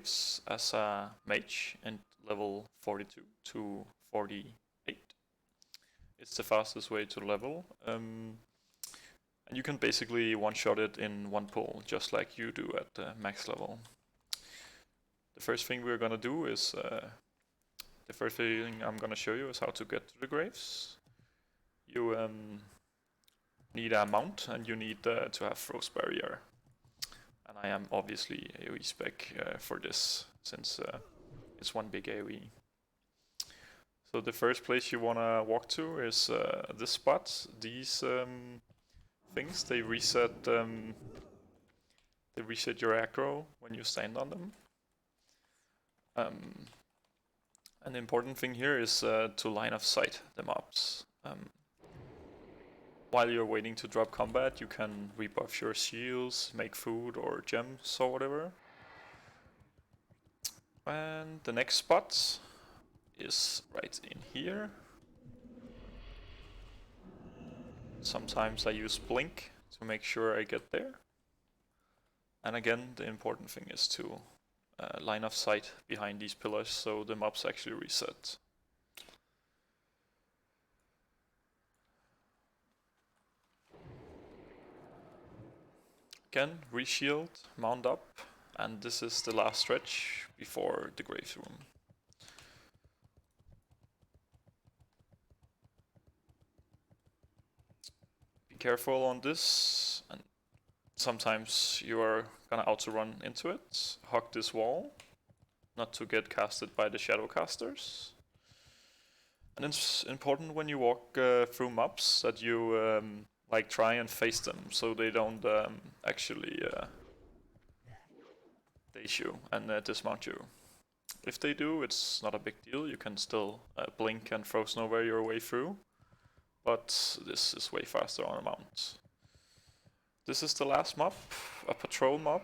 graves as a mage in level 42 to 48. It's the fastest way to level. And you can basically one-shot it in one pull, just like you do at max level. The first thing we're gonna do is, the first thing I'm gonna show you is how to get to the graves. You need a mount and you need to have frost barrier. And I am obviously AoE spec for this, since it's one big AoE. So the first place you wanna walk to is this spot. These things, they reset your aggro when you stand on them. An important thing here is to line of sight the mobs. While you're waiting to drop combat, you can rebuff your shields, make food or gems or whatever. And the next spot is right in here. Sometimes I use blink to make sure I get there. And again, the important thing is to line of sight behind these pillars so the mobs actually reset. Again, reshield, mount up, and this is the last stretch before the grave room. Be careful on this, and sometimes you are gonna auto-run into it. Hug this wall, not to get casted by the shadow casters. And it's important when you walk through mobs that you like try and face them so they don't actually daze you and dismount you. If they do, it's not a big deal. You can still blink and frozen over your way through, but this is way faster on a mount. This is the last mob, a patrol mob.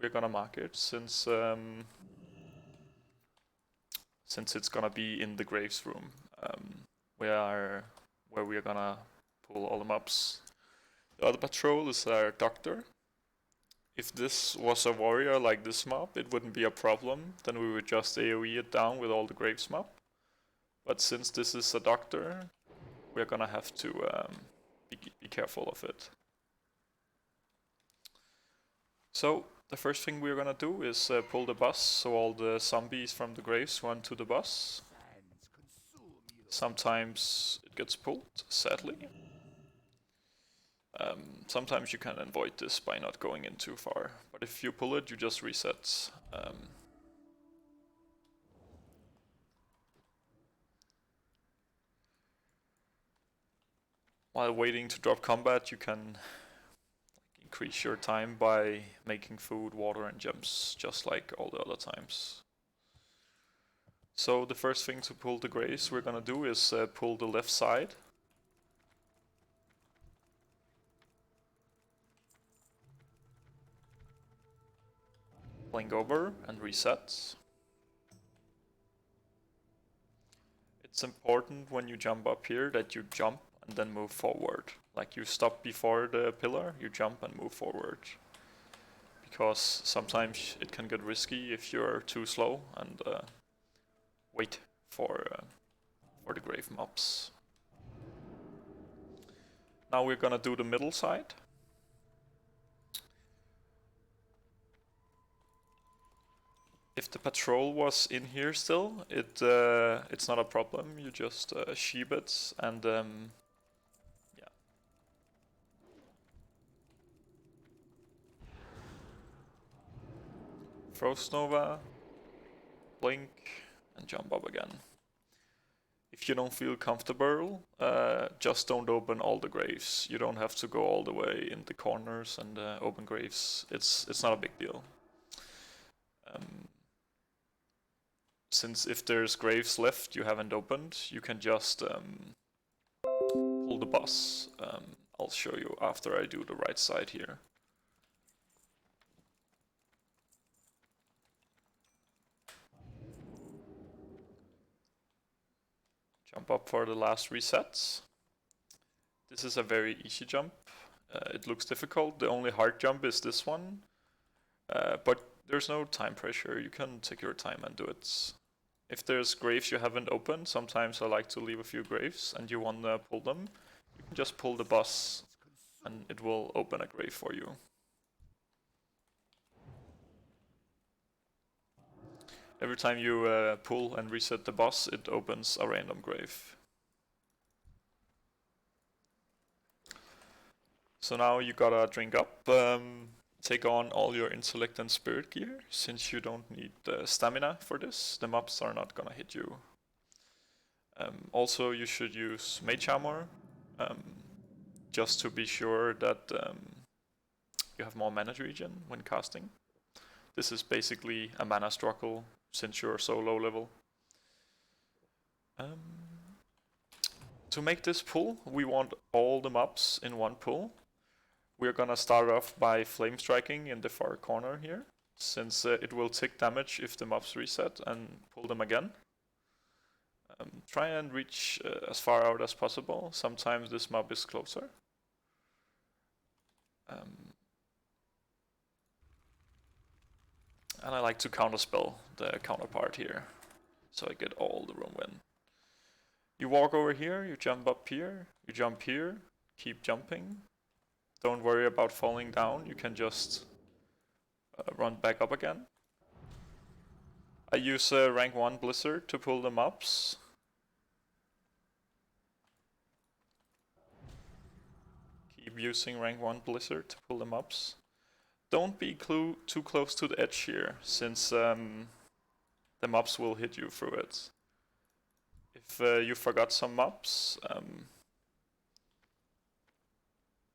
We're gonna mark it since it's gonna be in the graves room, where we're gonna pull all the mobs. The other patrol is our doctor. If this was a warrior like this mob, it wouldn't be a problem. Then we would just AoE it down with all the graves mob. But since this is a doctor, we're gonna have to be careful of it. So the first thing we're gonna do is pull the bus, so all the zombies from the graves run to the bus. Sometimes it gets pulled, sadly. Sometimes you can avoid this by not going in too far, but if you pull it, you just reset. While waiting to drop combat, you can increase your time by making food, water and gems, just like all the other times. So the first thing to pull the graves we're gonna do is pull the left side. Blink over and reset. It's important when you jump up here that you jump and then move forward. Like you stop before the pillar, you jump and move forward. Because sometimes it can get risky if you're too slow and wait for the grave mobs. Now we're gonna do the middle side. If the patrol was in here still, it's not a problem. You just sheep it and yeah. Frost Nova, blink, and jump up again. If you don't feel comfortable, just don't open all the graves. You don't have to go all the way in the corners and open graves. It's not a big deal. Since if there's graves left you haven't opened, you can just pull the boss. I'll show you after I do the right side here. Jump up for the last resets. This is a very easy jump. It looks difficult. The only hard jump is this one. But there's no time pressure. You can take your time and do it. If there's graves you haven't opened, sometimes I like to leave a few graves and you want to pull them. You can just pull the boss and it will open a grave for you. Every time you pull and reset the boss, it opens a random grave. So now you gotta drink up, take on all your intellect and spirit gear, since you don't need stamina for this. The mobs are not gonna hit you. Also, you should use mage armor, just to be sure that you have more mana regen when casting. This is basically a mana struggle since you're so low level. To make this pull, we want all the mobs in one pull. We're gonna start off by flame striking in the far corner here, since it will take damage if the mobs reset, and pull them again. Try and reach as far out as possible. Sometimes this mob is closer. And I like to counterspell the counterpart here, so I get all the room win. You walk over here, you jump up here, you jump here, keep jumping. Don't worry about falling down, you can just run back up again. I use rank 1 Blizzard to pull the mobs. Keep using rank 1 Blizzard to pull the mobs. Don't be too close to the edge here, since the mobs will hit you through it. If you forgot some mobs,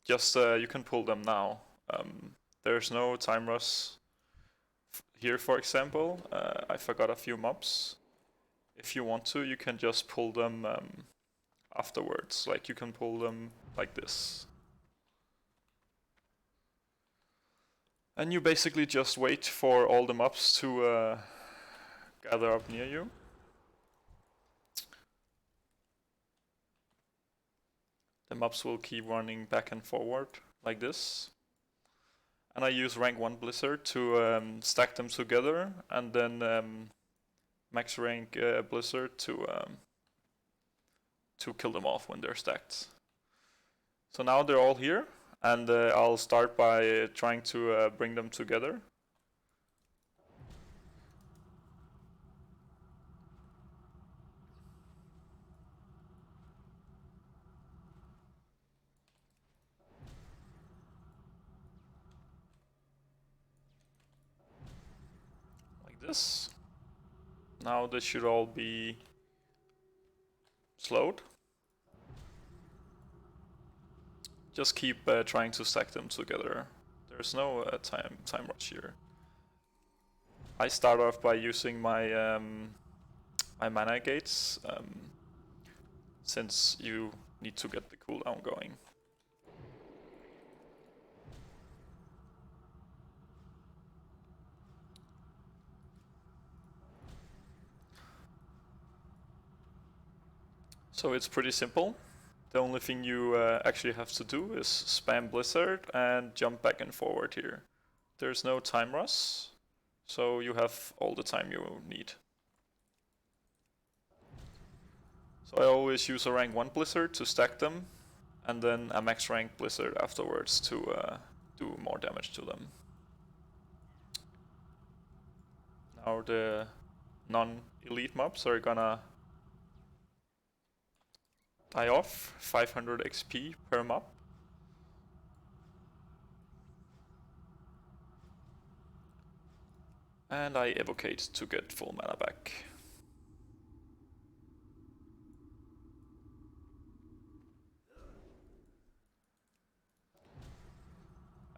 you can pull them now. There's no time rush here, for example. I forgot a few mobs. If you want to, you can just pull them afterwards. Like, you can pull them like this. And you basically just wait for all the mobs to gather up near you. The mobs will keep running back and forward like this. And I use rank 1 Blizzard to stack them together, and then max rank Blizzard to kill them off when they're stacked. So now they're all here, and I'll start by trying to bring them together. Like this. Now they should all be slowed. Just keep trying to stack them together. There's no time rush here. I start off by using my my mana gates, since you need to get the cooldown going. So it's pretty simple. The only thing you actually have to do is spam Blizzard and jump back and forward here. There's no time rush, so you have all the time you need. So I always use a rank 1 Blizzard to stack them, and then a max rank Blizzard afterwards to do more damage to them. Now the non-elite mobs are gonna die off, 500 XP per mob. And I evocate to get full mana back.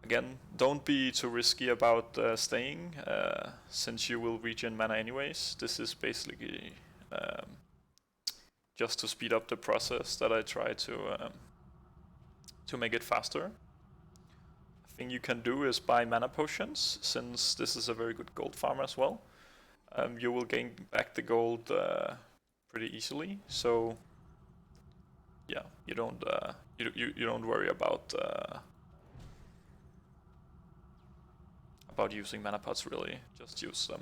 Again, don't be too risky about staying, since you will regen mana anyways. This is basically just to speed up the process that I try to make it faster. A thing you can do is buy mana potions, since this is a very good gold farm as well. You will gain back the gold pretty easily, so yeah, you don't worry about about using mana pots really, just use them.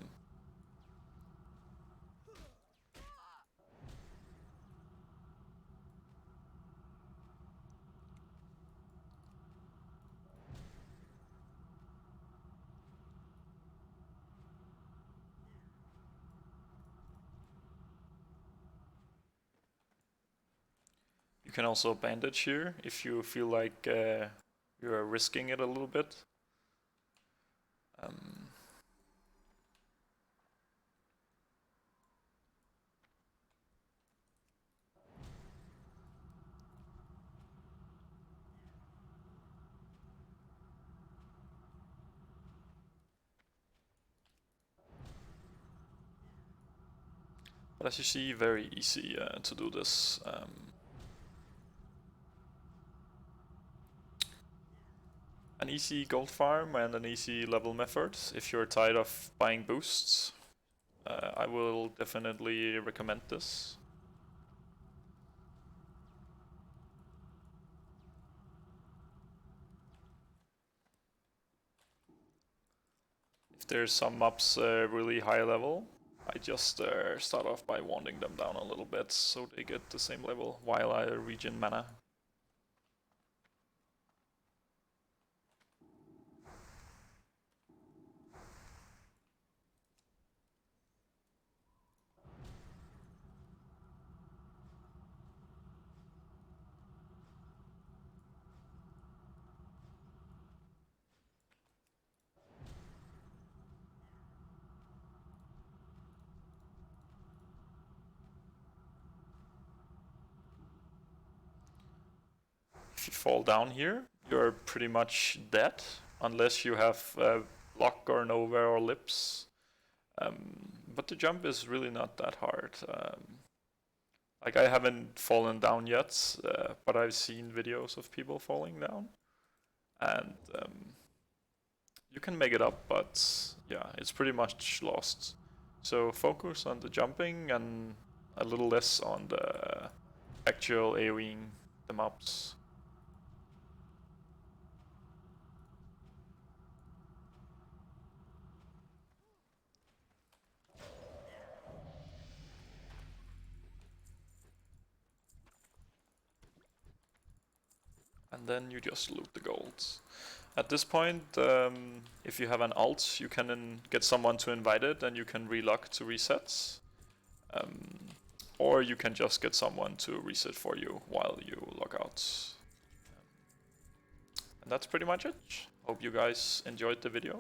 You can also bandage here if you feel like you are risking it a little bit. But as you see, very easy to do this. An easy gold farm and an easy level method. If you're tired of buying boosts, I will definitely recommend this. If there's some mobs really high level, I just start off by wanding them down a little bit so they get the same level while I regen mana. If you fall down here, you're pretty much dead, unless you have block or nova or lips. But the jump is really not that hard. Like I haven't fallen down yet, but I've seen videos of people falling down, and you can make it up, but yeah, it's pretty much lost. So focus on the jumping and a little less on the actual AoEing the mobs. And then you just loot the golds. At this point, if you have an alt, you can get someone to invite it and you can relock to resets. Or you can just get someone to reset for you while you log out. And that's pretty much it. Hope you guys enjoyed the video.